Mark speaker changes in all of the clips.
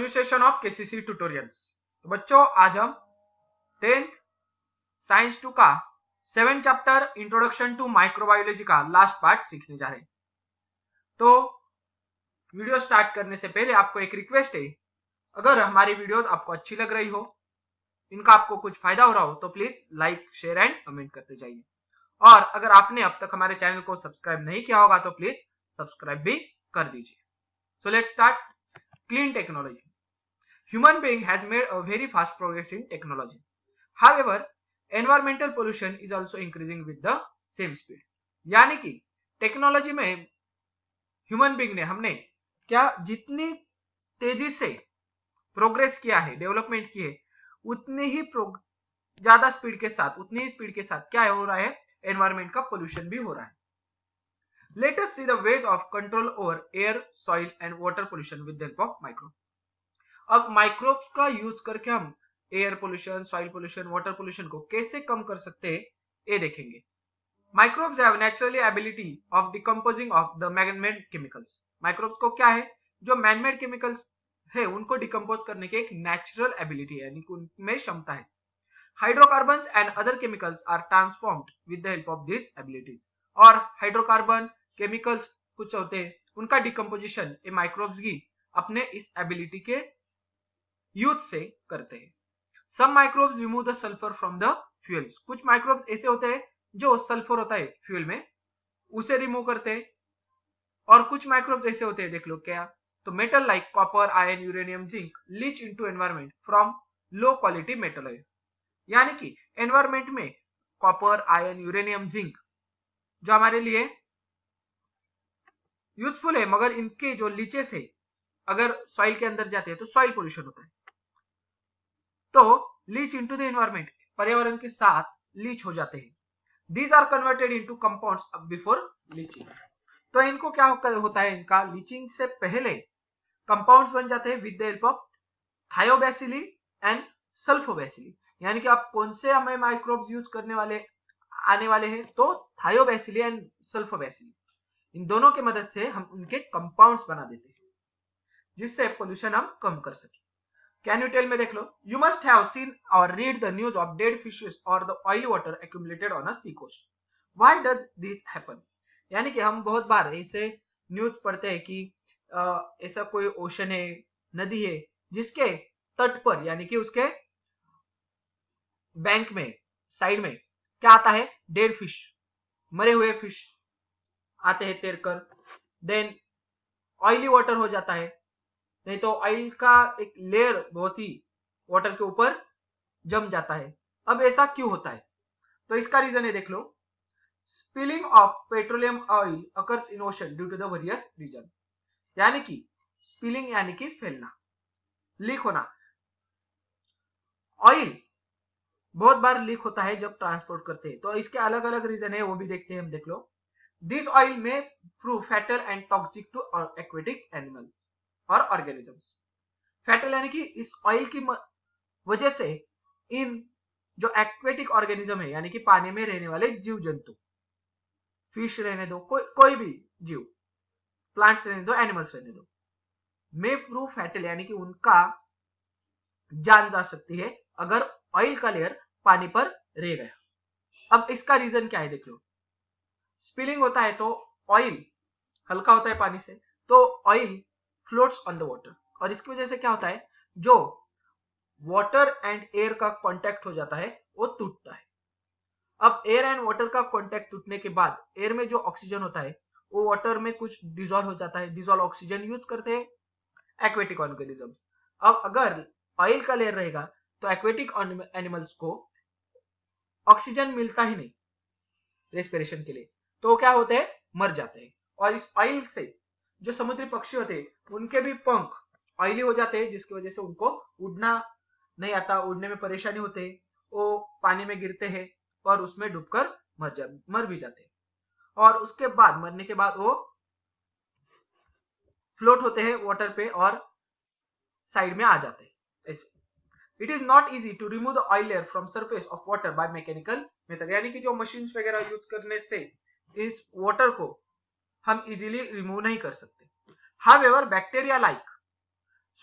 Speaker 1: New session of KCC tutorials. तो बच्चों आज हम 10th साइंस 2 का 7 चैप्टर इंट्रोडक्शन टू माइक्रोबायोलॉजी का लास्ट पार्ट सीखने जा रहे हैं। तो वीडियो स्टार्ट करने से पहले आपको एक रिक्वेस्ट है, अगर हमारी वीडियोस आपको अच्छी लग रही हो, इनका आपको कुछ फायदा हो रहा हो तो please like share and comment करते जाइए। और अगर आपने अब तक हमारे चैनल को सब्सक्राइब नहीं किया होगा तो प्लीज सब्सक्राइब भी कर दीजिए। So let's start. Clean technology. Human being has made a very fast progress in technology. However, environmental pollution is also increasing with the same speed. यानी कि टेक्नोलॉजी में ह्यूमन बीइंग ने हमने क्या जितनी तेजी से प्रोग्रेस किया है, डेवलपमेंट की है, उतनी ही ज्यादा स्पीड के साथ, उतनी ही स्पीड के साथ क्या हो रहा है, एनवायरमेंट का पोल्यूशन भी हो रहा है। Let us see the ways of control over air, soil and water pollution with the help of microbes. अब माइक्रोब्स का यूज करके हम air pollution, soil pollution, water pollution को कैसे कम कर सकते हैं ये देखेंगे। Microbes have naturally ability of decomposing of the man-made chemicals. Microbes को क्या है, जो मैन-मेड केमिकल्स है उनको डिकम्पोज करने की एक नेचुरल एबिलिटी है, यानी कि उनमें क्षमता है। Hydrocarbons and other chemicals are transformed with the help of this abilities. और हाइड्रोकार्बन केमिकल्स कुछ होते हैं, उनका डिकम्पोजिशन ये माइक्रोब्स की अपने इस एबिलिटी के यूज से करते हैं। Some microbes remove the sulphur from the fuels. कुछ माइक्रोब्स ऐसे होते हैं जो सल्फर होता है फ्यूल में, उसे रिमूव करते हैं। और कुछ माइक्रोब्स ऐसे होते हैं, देख लो क्या, तो metal like copper, iron, uranium, zinc leach into environment from low quality metal. यानी कि एनवायरनमेंट में कॉपर, आयरन, यूरेनियम, जिंक जो हमारे लिए यूजफुल है, मगर इनके जो लीचेस है अगर सॉइल के अंदर जाते हैं तो सॉइल पोल्यूशन होता है। तो लीच इनटू द एनवायरनमेंट, पर्यावरण के साथ लीच हो जाते हैं। These are converted into compounds before leaching. तो इनको क्या होता है, इनका लीचिंग से पहले कंपाउंड्स बन जाते हैं with the help of thiobacilli and sulfobacilli. यानी कि आप कौन से हमें माइक्रोब्स यूज करने वाले आने वाले हैं, तो थायोबैसिली एंड सल्फोबैसिली, इन दोनों की मदद से हम उनके कंपाउंड्स बना देते हैं जिससे पोल्यूशन हम कम कर सके। Can you tell me, देख लो, you must have seen or read the news of dead fishes or the oily water accumulated on a sea coast. Why does this happen? यानी कि हम बहुत बार ऐसे न्यूज पढ़ते हैं कि ऐसा कोई ओशन है, नदी है, जिसके तट पर यानी कि उसके बैंक में, साइड में क्या आता है, डेड फिश, मरे हुए फिश आते हैं तैरकर। देन ऑयली वाटर हो जाता है, नहीं तो ऑयल का एक लेयर बहुत ही वाटर के ऊपर जम जाता है। अब ऐसा क्यों होता है, तो इसका रीजन है, देख लो, spilling of petroleum oil occurs in ocean due to the various reason. यानी कि स्पिलिंग यानी कि फैलना, लीक होना। ऑयल बहुत बार लीक होता है जब ट्रांसपोर्ट करते हैं, तो इसके अलग अलग रीजन है, वो भी देखते हैं हम। देख लो, this oil may prove fatal and toxic to aquatic animals और ऑर्गेनिजम्स। फैटल यानी कि इस ऑयल की वजह से इन जो एक्वेटिक ऑर्गेनिज्म है, यानी कि पानी में रहने वाले जीव जंतु, फिश रहने दो, कोई भी जीव, प्लांट्स रहने दो, एनिमल्स रहने दो, मे प्रूव फैटल यानी कि उनका जान जा सकती है अगर ऑयल का लेयर पानी पर रह गया। अब इसका रीजन क्या है, देख लो, स्पिलिंग होता है तो ऑयल हल्का होता है पानी से, तो oil floats on the water, और इसकी वजह से क्या होता है, जो वाटर एंड एयर का कांटेक्ट हो जाता है वो टूटता है। अब एयर एंड वाटर का कांटेक्ट टूटने के बाद एयर में जो ऑक्सीजन होता है वो वाटर में कुछ डिसॉल्व हो जाता है, डिसॉल्व ऑक्सीजन यूज करते हैं एक्वेटिक ऑर्गेनिजम्स। अब अगर ऑयल का लेयर रहेगा तो एक्वेटिक एनिमल्स को ऑक्सीजन मिलता ही नहीं रेस्पिरेशन के लिए, तो क्या होते हैं, मर जाते हैं। और इस ऑयल से जो समुद्री पक्षी होते हैं उनके भी पंख ऑयली हो जाते हैं, जिसकी वजह से उनको उड़ना नहीं आता, उड़ने में परेशानी होते है, वो पानी में गिरते हैं और उसमें डूबकर मर भी जाते हैं। और उसके बाद, मरने के बाद वो फ्लोट होते हैं वाटर पे और साइड में आ जाते हैं ऐसे। It is not easy to remove the oil layer from surface of water by mechanical method. यानी कि जो मशीन्स वगैरह यूज करने से इस वाटर को हम इजीली रिमूव नहीं कर सकते। However bacteria like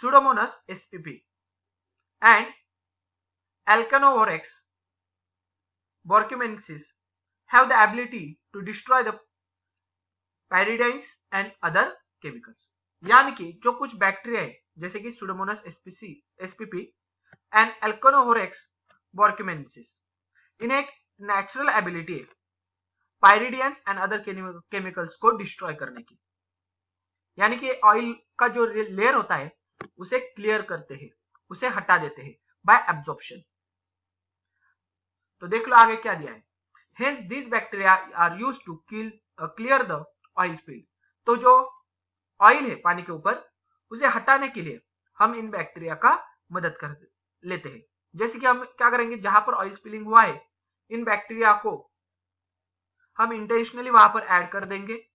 Speaker 1: Pseudomonas spp and Alcanovorex borcumensis have the ability to destroy the pyridines and other chemicals. यानी कि जो कुछ बैक्टीरिया है जैसे कि Pseudomonas spp and Alcanovorex borcumensis, इन्हें एक नेचुरल एबिलिटी है पायरिडियंस एंड अदर केमिकल्स को डिस्ट्रॉय करने की, यानी कि ऑयल का जो लेयर होता है उसे क्लियर करते हैं, उसे हटा देते हैं बाय एब्जॉर्प्शन। तो देख लो आगे क्या दिया है, hence this bacteria are used to clear the oil spill. तो जो ऑयल है पानी के ऊपर उसे हटाने के लिए हम इन बैक्टीरिया का मदद कर लेते हैं। जैसे कि हम क्या करेंगे, जहां पर ऑयल स्पिलिंग हुआ है इन बैक्टीरिया को हम इंटेंशनली वहां पर ऐड कर देंगे,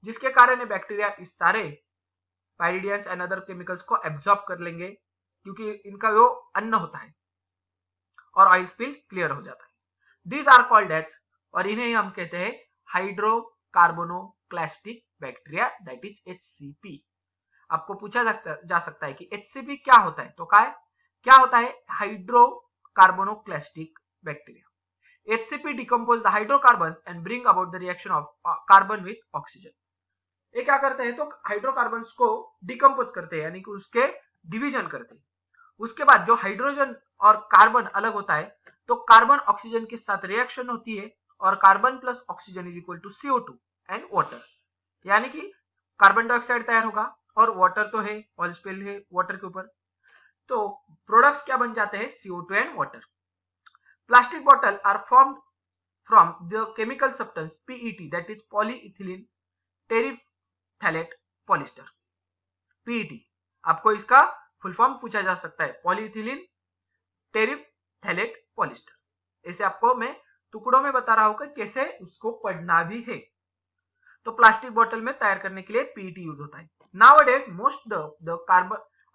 Speaker 1: जिसके कारण ये बैक्टीरिया इस सारे पायरिडियंस एंड अदर केमिकल्स को एब्जॉर्ब कर लेंगे, क्योंकि इनका वो अन्न होता है और ऑयल स्पिल क्लियर हो जाता है। दीज आर कॉल्ड एज, और इन्हें हम कहते हैं हाइड्रोकार्बोनोक्लास्टिक बैक्टीरिया, दैट इज HCP। आपको पूछा जा सकता है कि HCP क्या होता है, तो क्या होता है हाइड्रोकार्बोनोक्लास्टिक bacteria. HCP decompose the hydrocarbons and bring about the reaction of carbon with oxygen। ये क्या करते हैं, तो हाइड्रोकार्बन्स को डिकम्पोज करते हैं, यानी कि उसके डिवीजन करते हैं। उसके बाद जो हाइड्रोजन और कार्बन अलग होता है तो कार्बन ऑक्सीजन के साथ रिएक्शन होती है और carbon plus oxygen is equal to CO2 and water, यानी कि कार्बन डाइऑक्साइड तैयार होगा और वाटर तो है, ऑयल स्पिल है वाटर के ऊपर, तो प्रोडक्ट्स क्या बन जाते हैं, CO2 and water. Plastic bottles are formed from the chemical substance PET, that is polyethylene terephthalate polyester। PET आपको इसका फुल फॉर्म पूछा जा सकता है, पॉलीइथिलीन टेरिफ्थैलेट पॉलिस्टर। इसे आपको मैं टुकड़ों में बता रहा हूं कि कैसे उसको पढ़ना भी है। तो प्लास्टिक बोतल में तैयार करने के लिए PET यूज होता है। Nowadays most the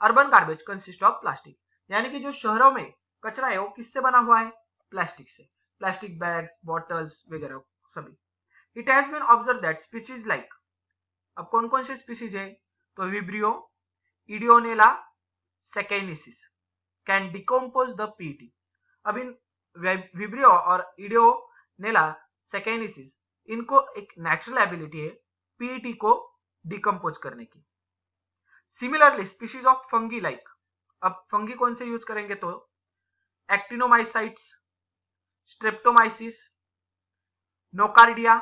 Speaker 1: urban garbage consist of plastic, यानी कि जो शहरों में कचरा है वो किससे बना हुआ है, प्लास्टिक से, प्लास्टिक बैग्स, बॉटल्स वगैरह सभी। It has been observe that species like, अब कौन कौन से स्पीशीज है, तो Vibrio, Ideonella, sakaiensis can decompose the PET। अब इन विब्रियो और इडियोनेला सेकेनिसिस, इनको एक नेचुरल एबिलिटी है PET को डिकम्पोज करने की। Similarly species of fungi like, अब फंगी कौन से यूज करेंगे, तो actinomycetes, Streptomyces, Nocardia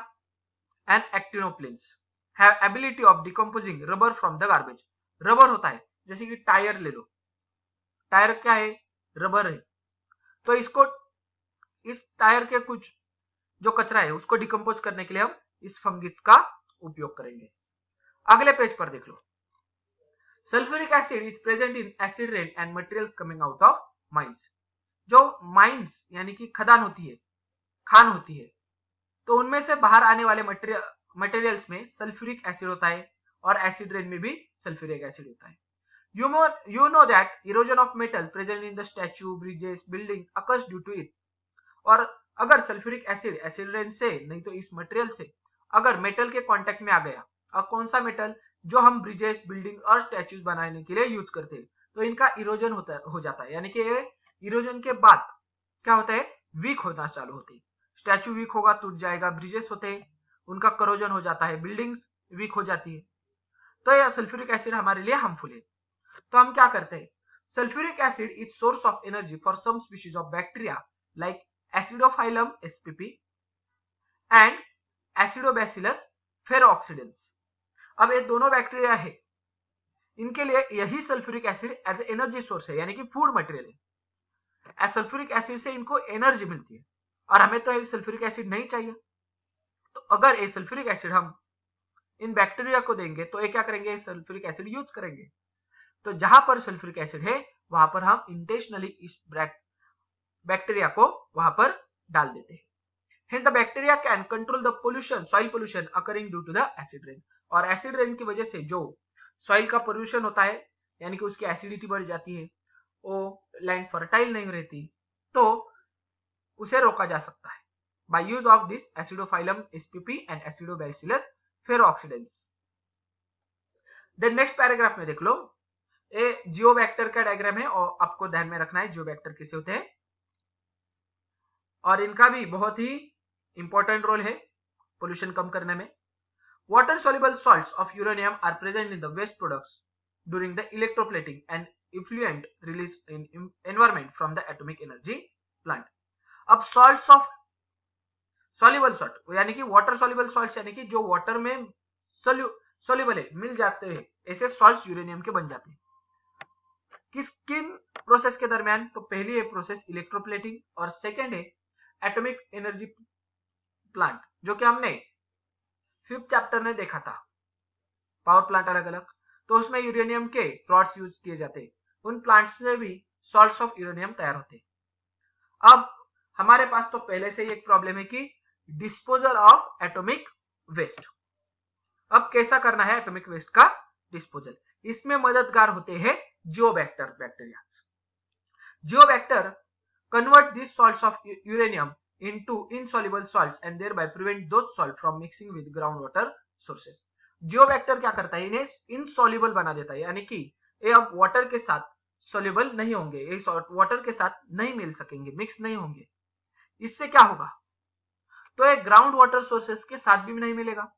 Speaker 1: and Actinoplanes have ability of decomposing rubber from the garbage. Rubber होता है, जैसे कि टायर ले लो, टायर क्या है, रबर है, तो इसको इस टायर के कुछ जो कचरा है उसको डिकम्पोज करने के लिए हम इस फंगिस का उपयोग करेंगे। अगले पेज पर देख लो, sulphuric acid is present in acid rain and materials coming out of mines. जो माइंस यानी कि खदान होती है, खान होती है, तो उनमें से बाहर आने वाले मटेरियल्स में सल्फ्यूरिक एसिड होता है और एसिड रेन में भी सल्फ्यूरिक एसिड होता है। You know that erosion of metal present in the statue, bridges, buildings occurs due to it। और अगर सल्फ्यूरिक एसिड एसिड रेन से नहीं तो इस मटेरियल से अगर मेटल के कांटेक्ट में आ गया, और कौन सा मेटल, जो हम ब्रिजेस, बिल्डिंग और स्टैच्यूज बनाने के लिए यूज करते हैं, तो इनका इरोजन हो जाता है, यानी कि इरोजन के बाद क्या होता है, वीक होना चालू होते हैं। स्टैच्यू वीक होगा, टूट जाएगा, ब्रिजेस होते हैं उनका करोजन हो जाता है, बिल्डिंग्स वीक हो जाती है, तो यह सल्फ्यूरिक एसिड हमारे लिए हार्मफुल है। तो हम क्या करते हैं, sulphuric acid is source of energy for some species of bacteria like acidophilum SPP and acidobacillus ferrooxidans. अब ये दोनों बैक्टीरिया है, इनके लिए यही sulphuric acid as energy source है, यानी कि फूड मटेरियल है। सल्फ्यूरिक एसिड से इनको एनर्जी मिलती है और हमें तो सल्फ्यूरिक एसिड नहीं चाहिए, तो अगर ये सल्फ्यूरिक एसिड हम इन बैक्टीरिया को देंगे तो ये क्या करेंगे, सल्फ्यूरिक एसिड यूज करेंगे। तो जहां पर सल्फ्यूरिक एसिड है वहां पर हम इंटेंशनली इस बैक्टीरिया को वहां पर डाल देते हैं। Hence the bacteria can control the pollution, soil pollution occurring due to the acid rain। और एसिड रेन की वजह से जो सॉइल का पोल्यूशन होता है, यानी कि उसकी एसिडिटी बढ़ जाती है, वो लैंड फर्टाइल नहीं रहती, तो उसे रोका जा सकता है by use of this acidophilum SPP and acidobacillus ferrooxidans. Then next paragraph में देख लो, ये जियोबैक्टर का डायग्राम है और आपको ध्यान में रखना है जियोबैक्टर कैसे होते हैं, और इनका भी बहुत ही इंपॉर्टेंट रोल है पोल्यूशन कम करने में। Water soluble salts of uranium are present in the waste products during the electroplating and effluent release in environment from the atomic energy plant. अब salts of soluble salt यानी कि water soluble salts यानी कि जो water में soluble है, मिल जाते हैं, ऐसे salts यूरेनियम के बन जाते हैं। किन प्रोसेस के दरमियान? तो पहली है प्रोसेस इलेक्ट्रोप्लेटिंग और सेकेंड है एटॉमिक एनर्जी प्लांट, जो कि हमने 5th चैप्टर में देखा था, पावर प्लांट अलग अलग। तो उसमें यूरेनियम के रॉड्स यूज किए जाते, उन प्लांट्स से भी सॉल्ट्स ऑफ यूरेनियम तैयार होते। अब हमारे पास तो पहले से ही एक प्रॉब्लम है कि डिस्पोजल ऑफ एटॉमिक वेस्ट। अब कैसा करना है एटॉमिक वेस्ट का डिस्पोजल? इसमें मददगार होते हैं Geobacter bacteria. Geobacter convert this salts of uranium into insoluble salts and thereby prevent those salts from mixing with groundwater sources. जियोबैक्टर क्या करता है? इन्हें इनसॉल्युबल बना देता है, यानी कि ये अब वाटर के साथ सोल्यूबल नहीं होंगे, ये वाटर के साथ नहीं मिल सकेंगे, मिक्स नहीं होंगे। इससे क्या होगा? तो ये ग्राउंड वाटर सोर्सेस के साथ भी नहीं मिलेगा।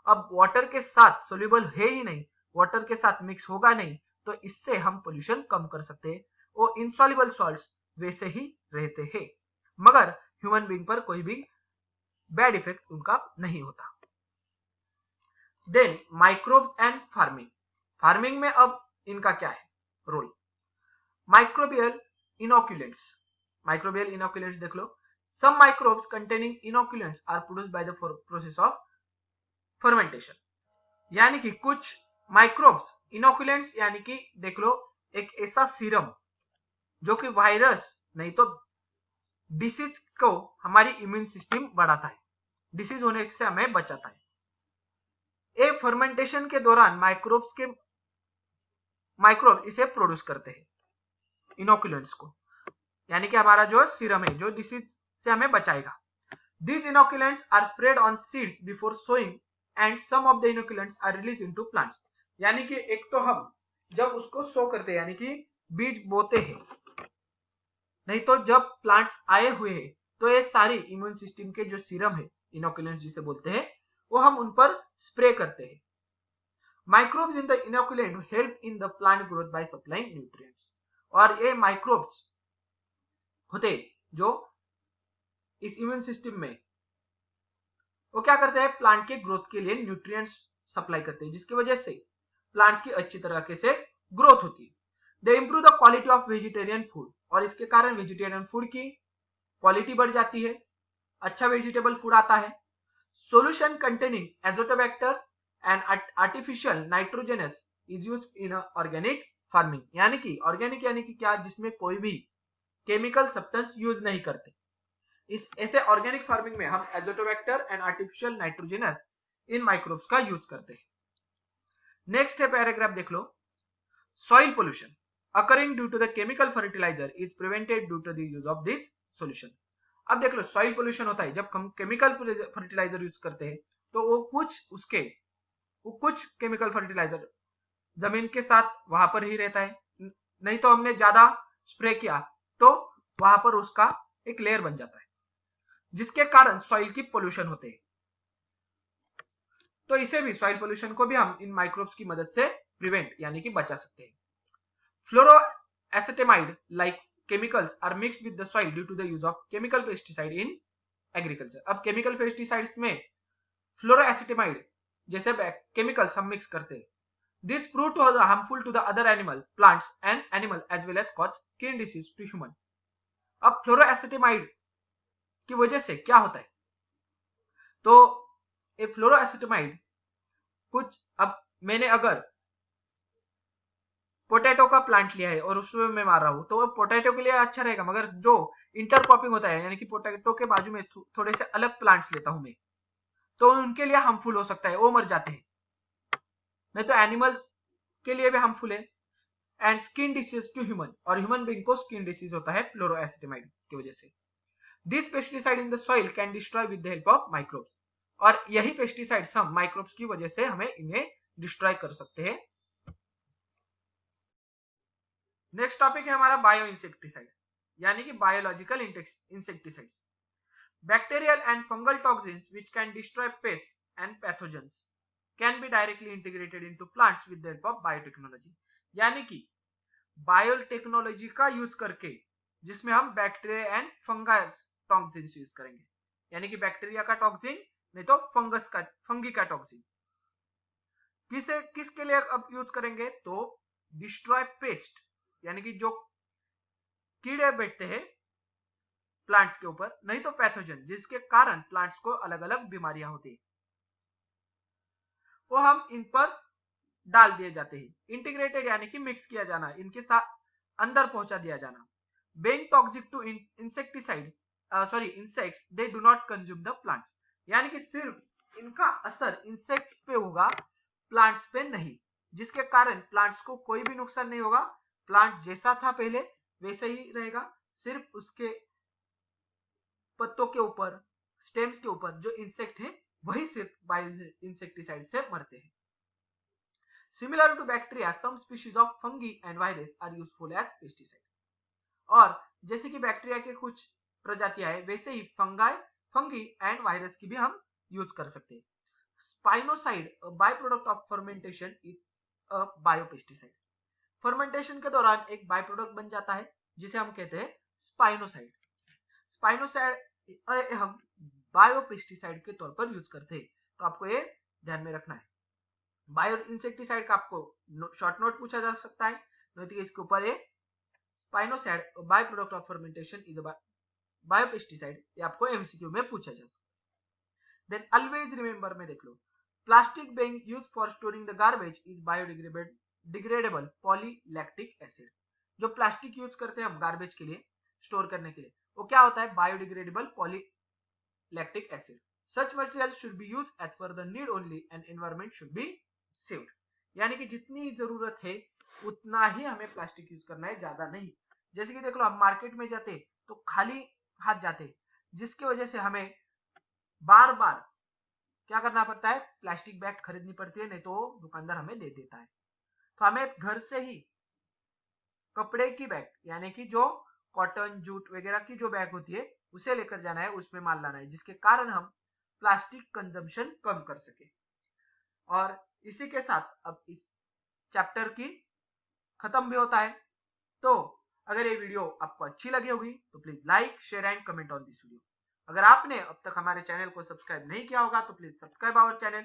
Speaker 1: अब वाटर के साथ सोल्यूबल है ही नहीं, वाटर के साथ मिक्स होगा नहीं, तो इससे हम पोल्यूशन कम कर सकते हैं। वो इनसॉल्युबल सॉल्ट्स वैसे ही रहते हैं, मगर ह्यूमन बीइंग पर कोई भी बैड इफेक्ट उनका नहीं होता। Then microbes and farming. Farming में अब इनका क्या है role? Microbial inoculants. Microbial inoculants देख लो। Some microbes containing inoculants are produced by the process of fermentation, यानी कि कुछ माइक्रोब्स इनोक्यूलेंट्स यानी कि देख लो एक ऐसा सीरम जो कि वायरस नहीं तो डिसीज को हमारी इम्यून सिस्टम बढ़ाता है, डिसीज होने से हमें बचाता है। ये फर्मेंटेशन के दौरान माइक्रोब्स इसे प्रोड्यूस करते हैं इनोक्यूलेंट्स को, यानी कि हमारा जो सीरम है जो डिसीज से हमें बचाएगा। These inoculants are spread on seeds before sowing and some of the inoculants are released into plants. यानी कि एक तो हम जब उसको सो करते हैं यानी कि बीज बोते हैं, नहीं तो जब प्लांट्स आए हुए हैं तो ये सारी इम्यून सिस्टम के जो सीरम है इनोकुलेंट्स जिसे बोलते हैं वो हम उन पर स्प्रे करते हैं। Microbes in the inoculant help in the plant growth by supplying nutrients. और ये माइक्रोब्स होते जो इस इम्यून सिस्टम में वो क्या करते हैं? प्लांट के ग्रोथ के लिए न्यूट्रिएंट्स सप्लाई करते हैं, जिसकी वजह से प्लांट्स की अच्छी तरीके से ग्रोथ होती है। They improve the quality of vegetarian food, और इसके कारण वेजिटेरियन फूड की क्वालिटी बढ़ जाती है, अच्छा वेजिटेबल फूड आता है। Solution containing Azotobacter and artificial nitrogenous is used in organic farming, यानी कि ऑर्गेनिक यानी कि क्या? जिसमें कोई भी केमिकल सब्सटेंस यूज नहीं करते। इस ऐसे ऑर्गेनिक फार्मिंग में हम Azotobacter and artificial nitrogenous in microbes का यूज करते हैं। नेक्स्ट है पैराग्राफ देख लो। Soil pollution occurring due to the chemical fertilizer is prevented due to the use of this solution. अब देख लो सॉइल पोल्यूशन होता है जब हम केमिकल फर्टिलाइजर यूज करते हैं, तो वो कुछ केमिकल फर्टिलाइजर जमीन के साथ वहां पर ही रहता है, नहीं तो हमने ज्यादा स्प्रे किया तो वहां पर उसका एक लेयर बन जाता है, जिसके कारण सॉइल की पोल्यूशन होते हैं। तो इसे भी सॉइल पोल्यूशन को भी हम इन माइक्रोब्स की मदद से प्रिवेंट यानी कि बचा सकते हैं। Fluoroacetamide like chemicals are mixed with the soil due to the use of chemical pesticide in agriculture. अब chemical pesticides में fluoroacetamide जैसे chemicals हम mix करते हैं। This prove to be harmful to the other animal, plants and animal as well as cause skin disease to human. अब fluoroacetamide की वजह से क्या होता है? तो ये fluoroacetamide कुछ, अब मैंने अगर पोटैटो का प्लांट लिया है और उसमें मैं मार रहा हूं तो वो पोटैटो के लिए अच्छा रहेगा, मगर जो इंटरक्रॉपिंग होता है यानी कि पोटैटो के बाजू में थोड़े से अलग प्लांट्स लेता हूं मैं, तो उनके लिए हार्मफुल हो सकता है, वो मर जाते हैं। नहीं तो एनिमल्स के लिए भी हार्मफुल है। And skin disease to human, और ह्यूमन बीइंग को स्किन डिसीज होता है फ्लोरोएसिटामाइड की वजह से। This pesticide in the soil can destroy with the help of microbes, और यही पेस्टिसाइड्स हम माइक्रोब्स की वजह से हमें इन्हें डिस्ट्रॉय कर सकते हैं। नेक्स्ट टॉपिक है हमारा बायो इंसेक्टिसाइड यानी कि biological insecticides. Bacterial and fungal toxins which can destroy pests and pathogens can be directly integrated into plants with the help of biotechnology. यानी कि बायोटेक्नोलॉजी का यूज करके जिसमें हम bacteria and fungus toxins use करेंगे. यानी कि बैक्टीरिया का टॉक्सिन नहीं तो फंगी का टॉक्सिन. किसके लिए अब यूज करेंगे तो डिस्ट्रॉय पेस्ट यानी कि जो कीड़े बैठते हैं प्लांट्स के ऊपर, नहीं तो पैथोजन जिसके कारण प्लांट्स को अलग अलग बीमारियां होती है वो हम इन पर डाल दिए जाते हैं. इंटीग्रेटेड यानी कि मिक्स किया जाना, इनके साथ अंदर पहुंचा दिया जाना. Being toxic to insecticide insects they do not consume the plants. यानी कि सिर्फ इनका असर इंसेक्ट्स पे होगा, प्लांट्स पे नहीं, जिसके कारण प्लांट्स को कोई भी नुकसान नहीं होगा. प्लांट जैसा था पहले वैसे ही रहेगा, सिर्फ उसके पत्तों के ऊपर, स्टेम्स के ऊपर जो इंसेक्ट है वही सिर्फ बायो इंसेक्टिसाइड से मरते हैं. Similar to bacteria, some species of fungi and virus are useful as pesticide. और जैसे कि बैक्टीरिया के कुछ प्रजातियां है वैसे ही फंगी एंड वायरस की भी हम यूज कर सकते हैं. Spinosad by product of fermentation is a biopesticide. Fermentation के दौरान एक बाय प्रोडक्ट बन जाता है जिसे हम कहते हैं स्पाइनोसाइड. स्पाइनोसाइड हम बायोपेस्टिसाइड के तौर पर यूज करते हैं, तो आपको ये ध्यान में रखना है. बायो इंसेक्टिसाइड का आपको शॉर्ट नोट पूछा जा सकता है, नहीं तो इसके ऊपर ये spinosad by product of fermentation is a biopesticide, ये आपको एमसीक्यू में पूछा जा सकता है. देन ऑलवेज रिमेंबर में देख लो, plastic being used for storing the garbage is biodegradable polylactic acid. जो प्लास्टिक यूज करते हैं हम गार्बेज के लिए स्टोर करने के लिए, वो क्या होता है, biodegradable polylactic acid. Such materials should be used as per the need only and environment should be saved. यानी कि जितनी जरूरत है उतना ही हमें प्लास्टिक यूज करना है, ज्यादा नहीं. जैसे कि देख लो, हम मार्केट में जाते तो खाली हाथ जाते, जिसकी वजह से हमें बार बार क्या करना पड़ता है, प्लास्टिक बैग खरीदनी पड़ती है, नहीं तो दुकानदार हमें दे देता है. तो हमें घर से ही कपड़े की बैग यानी कि जो कॉटन जूट वगैरह की जो बैग होती है उसे लेकर जाना है, उसमें माल लाना है, जिसके कारण हम प्लास्टिक कंजम्पशन कम कर सके. और इसी के साथ अब इस चैप्टर की खत्म भी होता है. तो अगर ये वीडियो आपको अच्छी लगी होगी तो please like share and comment on this video. अगर आपने अब तक हमारे चैनल को सब्सक्राइब नहीं किया होगा तो please subscribe our channel.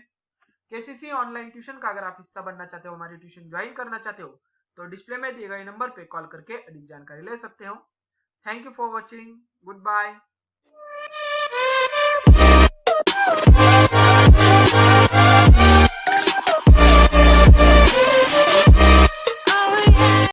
Speaker 1: KCC online tuition का अगर आप हिस्सा बनना चाहते हो, हमारी ट्यूशन ज्वाइन करना चाहते हो, तो डिस्प्ले में दिए गए नंबर पे कॉल करके अधिक जानकारी ले सकते हो. Thank you for watching. Good bye.